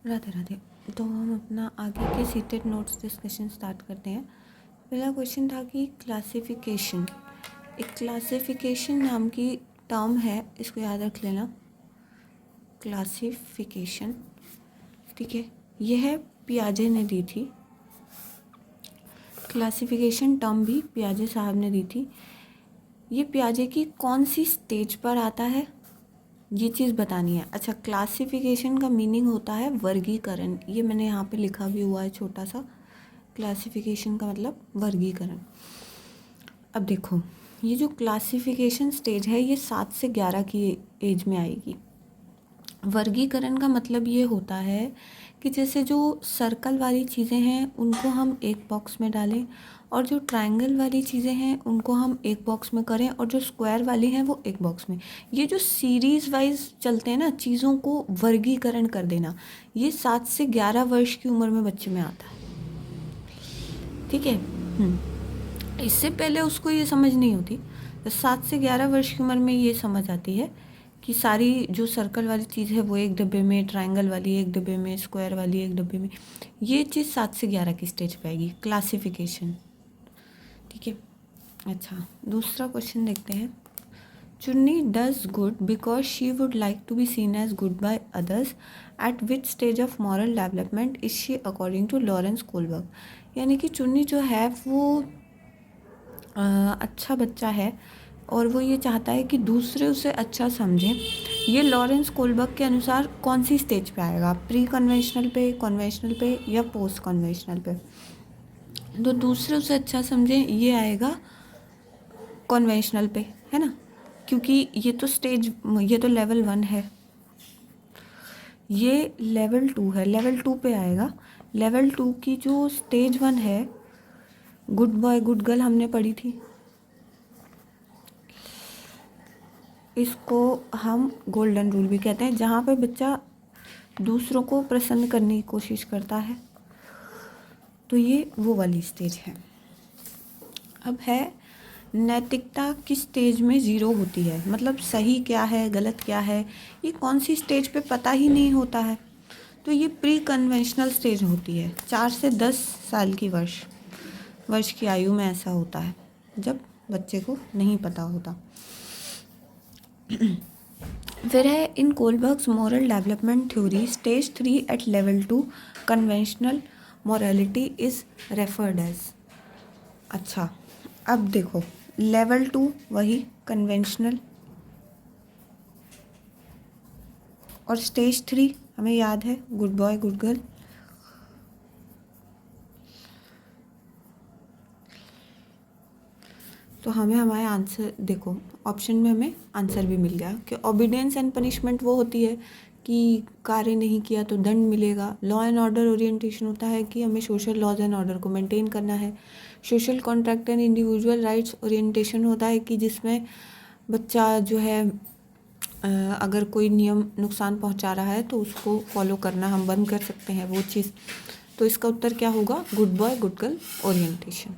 राधे राधे। तो हम अपना आगे के सीटेड नोट्स डिस्कशन स्टार्ट करते हैं। पहला क्वेश्चन था कि क्लासिफिकेशन, एक क्लासिफिकेशन नाम की टर्म है, इसको याद रख लेना। क्लासिफिकेशन, ठीक है, यह पियाजे ने दी थी। क्लासिफिकेशन टर्म भी पियाजे साहब ने दी थी। ये पियाजे की कौन सी स्टेज पर आता है, ये चीज़ बतानी है। अच्छा, क्लासिफिकेशन का मीनिंग होता है वर्गीकरण। ये मैंने यहाँ पे लिखा भी हुआ है छोटा सा। क्लासिफिकेशन का मतलब वर्गीकरण। अब देखो, ये जो क्लासिफिकेशन स्टेज है ये 7 से 11 की एज में आएगी। वर्गीकरण का मतलब ये होता है कि जैसे जो सर्कल वाली चीज़ें हैं उनको हम एक बॉक्स में डालें, और जो ट्रायंगल वाली चीज़ें हैं उनको हम एक बॉक्स में करें, और जो स्क्वायर वाली हैं वो एक बॉक्स में। ये जो सीरीज़ वाइज चलते हैं ना, चीज़ों को वर्गीकरण कर देना, ये 7 से 11 वर्ष की उम्र में बच्चे में आता है। ठीक है। इससे पहले उसको ये समझ नहीं होती। तो 7 से 11 वर्ष की उम्र में ये समझ आती है कि सारी जो सर्कल वाली चीज़ है वो एक डब्बे में, ट्रायंगल वाली एक डब्बे में, स्क्वायर वाली एक डब्बे में। ये चीज़ 7 से 11 की स्टेज पे आएगी, क्लासिफिकेशन। ठीक है। अच्छा, दूसरा क्वेश्चन देखते हैं। Chunni does good because she would like to be seen as good by others. At which stage of moral development is she according to Lawrence Kohlberg. यानी कि चुन्नी जो है वो अच्छा बच्चा है और वो ये चाहता है कि दूसरे उसे अच्छा समझें। ये लॉरेंस कोलबर्ग के अनुसार कौन सी स्टेज पे आएगा, प्री कन्वेंशनल पे, कन्वेंशनल पे या पोस्ट कन्वेंशनल पे। तो दूसरे उसे अच्छा समझें ये आएगा कन्वेंशनल पे, है ना, क्योंकि ये तो स्टेज, ये तो लेवल 1 है, ये लेवल 2 है। लेवल 2 पे आएगा। लेवल 2 की जो स्टेज 1 है, गुड बॉय गुड गर्ल, हमने पढ़ी थी। इसको हम गोल्डन रूल भी कहते हैं, जहाँ पे बच्चा दूसरों को प्रसन्न करने की कोशिश करता है। तो ये वो वाली स्टेज है। अब है नैतिकता किस स्टेज में 0 होती है, मतलब सही क्या है गलत क्या है ये कौन सी स्टेज पे पता ही नहीं होता है। तो ये प्री कन्वेंशनल स्टेज होती है, 4 से 10 साल की वर्ष की आयु में ऐसा होता है, जब बच्चे को नहीं पता होता। फिर है in Kohlberg's moral development theory stage 3 at level 2 conventional morality is referred as. अच्छा, अब देखो, लेवल 2 वही कन्वेंशनल, और स्टेज 3 हमें याद है गुड बॉय गुड गर्ल। तो हमें हमारे आंसर देखो, ऑप्शन में हमें आंसर भी मिल गया कि ओबीडियंस एंड पनिशमेंट वो होती है कि कार्य नहीं किया तो दंड मिलेगा। लॉ एंड ऑर्डर ओरिएंटेशन होता है कि हमें सोशल लॉज एंड ऑर्डर को मेंटेन करना है। Social contract and individual rights orientation होता है कि जिसमें बच्चा जो है अगर कोई नियम नुकसान पहुंचा रहा है तो उसको फॉलो करना हम बंद कर सकते हैं वो चीज़। तो इसका उत्तर क्या होगा, good boy good girl orientation.